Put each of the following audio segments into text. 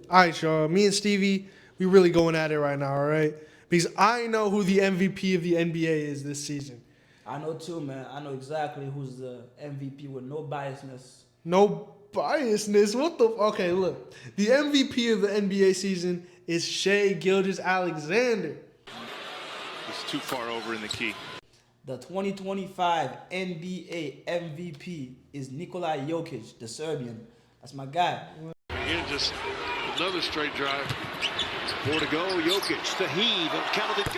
All right, y'all. Me and Stevie, we really going at it right now, all right? Because I know who the MVP of the NBA is this season. I know too, man. I know exactly who's the MVP with no biasness. No biasness. What the? Okay, look. The MVP of the NBA season is Shai Gilgeous-Alexander. It's too far over in the key. The 2025 NBA MVP is Nikola Jokic, the Serbian. That's my guy. Again, just another straight drive. 4 to go. Jokic, the heave, and counted it.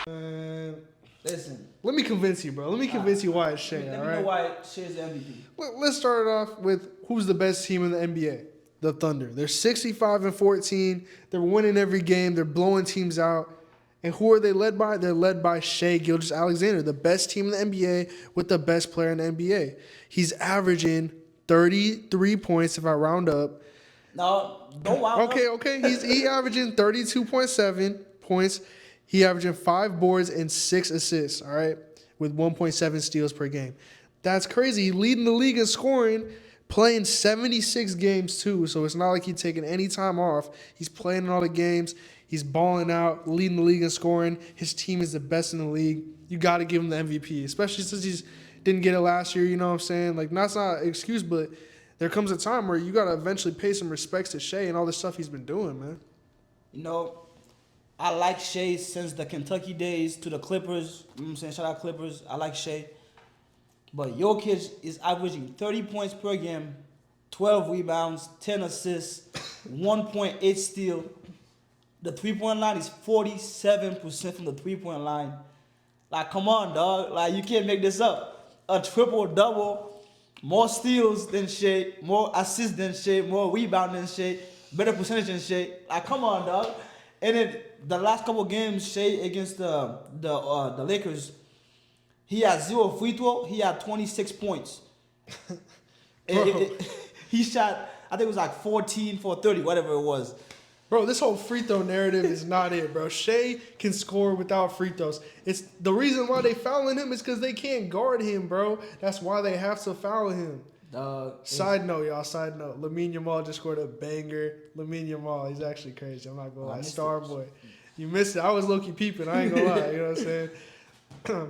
Go! Listen. Let me convince you, bro. Let me convince you why it's Shai, Let all me right? know why Shai's the MVP. Let's start it off with who's the best team in the NBA. The Thunder. They're 65-14. They're winning every game. They're blowing teams out. And who are they led by? They're led by Shai Gilgeous-Alexander, the best team in the NBA with the best player in the NBA. He's averaging 33 points if I round up. No, don't round up. Okay. He's averaging 32.7 points. He averaging 5 boards and 6 assists, all right, with 1.7 steals per game. That's crazy. He's leading the league in scoring, playing 76 games too, so it's not like he's taking any time off. He's playing in all the games. He's balling out, leading the league in scoring. His team is the best in the league. You got to give him the MVP, especially since he didn't get it last year, you know what I'm saying? Like, that's not an excuse, but there comes a time where you got to eventually pay some respects to Shai and all the stuff he's been doing, man. You know, I like Shai since the Kentucky days to the Clippers. You know what I'm saying? Shout out Clippers. I like Shai. But Jokic is averaging 30 points per game, 12 rebounds, 10 assists, 1.8 steal. The three-point line is 47% from the three-point line. Like, come on, dog. Like, you can't make this up. A triple-double, more steals than Shai, more assists than Shai, more rebound than Shai, better percentage than Shai. Like, come on, dog. And then the last couple games, Shai against the Lakers, he had 0 free throw. He had 26 points. He shot, I think it was like 14 for 30, whatever it was. Bro, this whole free throw narrative is not it, bro. Shai can score without free throws. It's the reason why they fouling him is because they can't guard him, bro. That's why they have to foul him. Side note, y'all. Side note. Lamine Yamal just scored a banger. Lamine Yamal, he's actually crazy. I'm not gonna lie. Star boy. You missed it. I was low-key peeping. I ain't gonna lie. You know what I'm saying?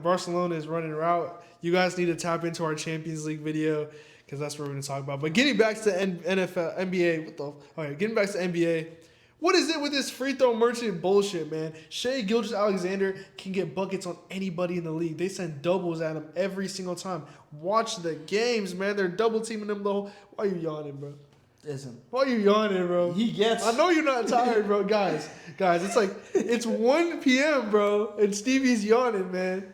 Barcelona is running route. You guys need to tap into our Champions League video because that's what we're gonna talk about. But getting back to NFL, NBA. Getting back to NBA. What is it with this free throw merchant bullshit, man? Shai Gilgeous-Alexander can get buckets on anybody in the league. They send doubles at him every single time. Watch the games, man. They're double teaming him the whole. Why are you yawning, bro? Listen. Why are you yawning, bro? He gets. I know you're not tired, bro. Guys, it's 1 p.m., bro, and Stevie's yawning, man.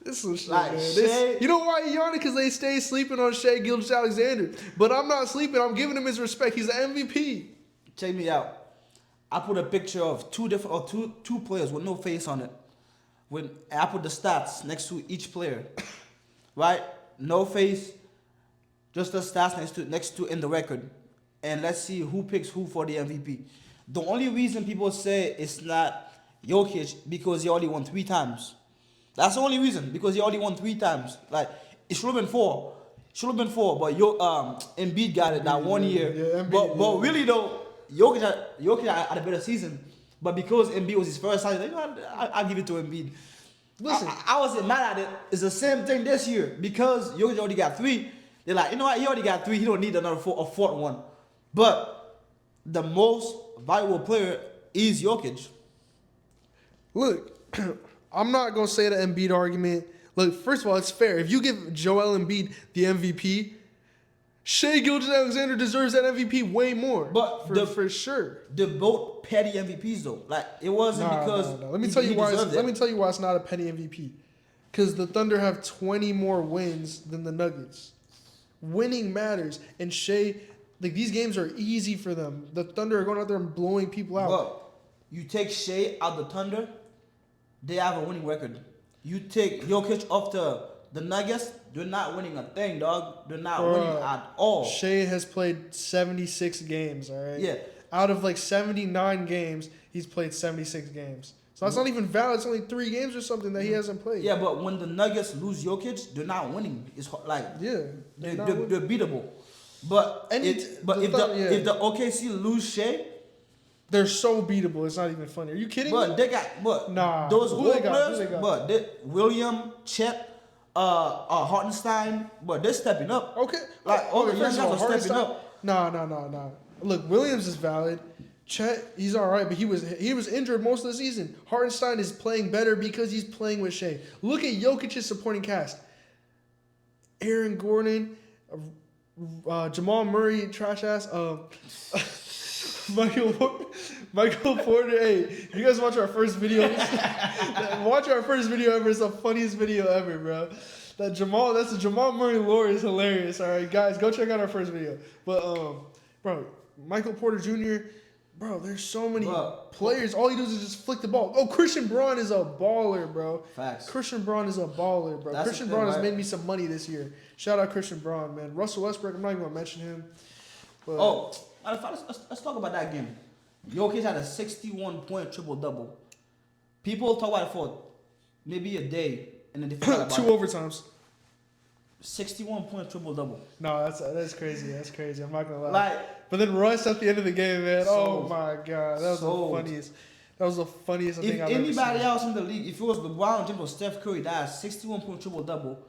This is some shit, like, man. You know why he yawning? Because they stay sleeping on Shai Gilgeous-Alexander. But I'm not sleeping. I'm giving him his respect. He's the MVP. Check me out. I put a picture of two players with no face on it. I put the stats next to each player, right? No face, just the stats next to in the record, and let's see who picks who for the MVP. The only reason people say it's not Jokic because he already won 3 times. That's the only reason, because he already won 3 times. Like, it should have been 4. But Embiid got it that 1 year. Yeah, but really though. Jokic had a better season, but because Embiid was his first time, I'll give it to Embiid. Listen, I wasn't mad at it. It's the same thing this year because Jokic already got 3. They're like, you know what? He already got 3. He don't need a fourth one. But the most valuable player is Jokic. Look, I'm not gonna say the Embiid argument. Look, first of all, it's fair. If you give Joel Embiid the MVP, Shai Gilgeous-Alexander deserves that MVP way more. But for sure. They're both petty MVPs though. Like, it wasn't because Let me tell you why it's not a petty MVP. Because the Thunder have 20 more wins than the Nuggets. Winning matters. And Shai, like, these games are easy for them. The Thunder are going out there and blowing people out. But you take Shai out the Thunder, they have a winning record. You take Jokic off the Nuggets, they're not winning a thing, dog. They're not winning at all. Shai has played 76 games, all right? Yeah. Out of like 79 games, he's played 76 games. So that's not even valid. It's only 3 games or something that he hasn't played. Yeah, but when the Nuggets lose Jokic, they're not winning. It's like, yeah, they're beatable. But And if the OKC lose Shai, they're so beatable. It's not even funny. Are you kidding me? they got those role players. But William, Chet, Hartenstein, but they're stepping up. Okay. Like all the young guys are stepping Hartenstein- up. No. Look, Williams is valid. Chet, he's all right, but he was injured most of the season. Hartenstein is playing better because he's playing with Shai. Look at Jokic's supporting cast. Aaron Gordon, Jamal Murray, trash ass. Michael Porter. Hey, you guys watch our first video? Watch our first video ever. It's the funniest video ever, bro. That's the Jamal Murray lore is hilarious. All right, guys, go check out our first video. But bro, Michael Porter Jr. Bro, there's so many players. All he does is just flick the ball. Oh, Christian Braun is a baller, bro. Facts. Christian Braun is a baller, bro. That's Christian Braun has made me some money this year. Shout out Christian Braun, man. Russell Westbrook, I'm not even gonna mention him. But let's talk about that game. Jokic had a 61-point triple-double. People talk about it for maybe a day, and then they forgot about two it. overtimes. 61-point triple-double. No, that's crazy. That's crazy. I'm not gonna lie. Like, but then Russ at the end of the game, man. Oh my god, that was the funniest. That was the funniest thing I've ever seen. If anybody else in the league, if it was LeBron James or Steph Curry that had 61-point triple-double,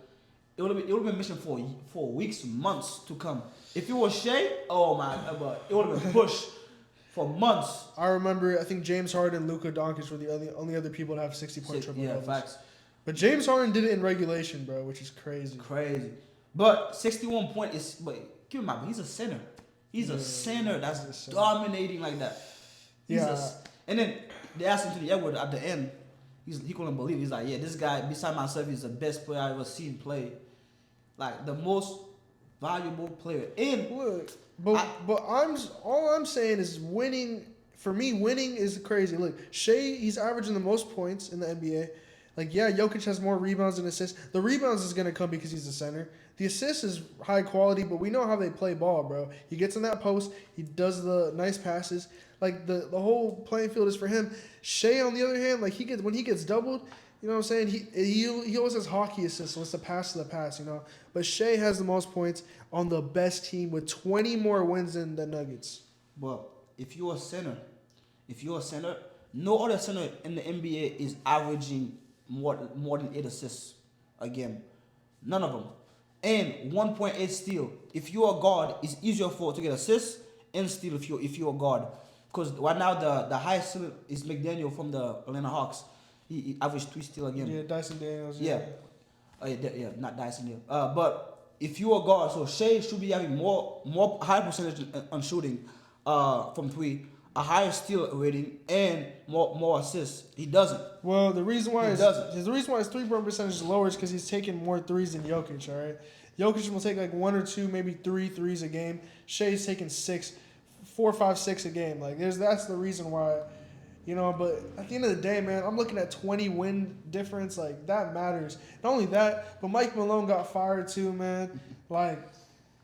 it would have been mission for weeks, months to come. If it was Shai, oh my god, it would have been pushed for months. I remember, I think James Harden and Luka Doncic were the only other people to have 60-point triple-doubles. Yeah, facts. But James Harden did it in regulation, bro, which is crazy. Crazy. But 61 point is, but keep in mind, he's a center. He's a center that's dominating like that. And then they asked him to the Edward at the end. He couldn't believe it. He's like, yeah, this guy, beside myself, is the best player I've ever seen play. Like, the most valuable player. And look, but all I'm saying is winning, for me, winning is crazy. Look, Shai, he's averaging the most points in the NBA. Like, yeah, Jokic has more rebounds and assists. The rebounds is going to come because he's a center. The assist is high quality, but we know how they play ball, bro. He gets in that post. He does the nice passes. Like, the whole playing field is for him. Shai, on the other hand, like, when he gets doubled, you know what I'm saying? He always has hockey assists, so it's the pass to the pass, you know? But Shai has the most points on the best team with 20 more wins than the Nuggets. But if you're a center, no other center in the NBA is averaging more than 8 assists a game. None of them. And 1.8 steal. If you're a guard, it's easier to get assists and steal if you're a guard. Because right now the highest steal is McDaniel from the Atlanta Hawks. He averaged 3 steals a game. Yeah, Dyson Daniels. Yeah. Not Dyson Daniels. But if you're a guard, so Shai should be having more high percentage on shooting from 3. A higher steal rating and more assists. He doesn't. Well, the reason why his 3-point percentage is lower is because he's taking more threes than Jokic. All right, Jokic will take like 1 or 2, maybe 3 threes a game. Shai's taking 4, 5, 6 a game. Like that's the reason why, you know. But at the end of the day, man, I'm looking at 20 win difference. Like that matters. Not only that, but Mike Malone got fired too, man. Like.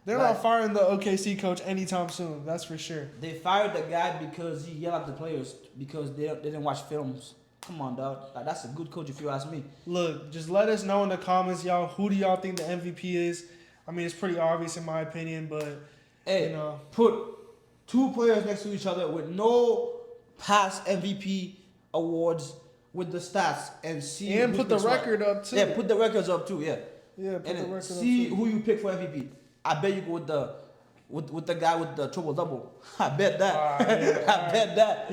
They're not firing the OKC coach anytime soon. That's for sure. They fired the guy because he yelled at the players because they didn't watch films. Come on, dog. Like, that's a good coach if you ask me. Look, just let us know in the comments, y'all. Who do y'all think the MVP is? I mean, it's pretty obvious in my opinion, but hey, you know, put 2 players next to each other with no past MVP awards with the stats and see. And put the record up too. Yeah, put the records up too. Yeah. Yeah, put the record up too. See who you pick for MVP. I bet you go with the guy with the triple double. I bet that. I bet that.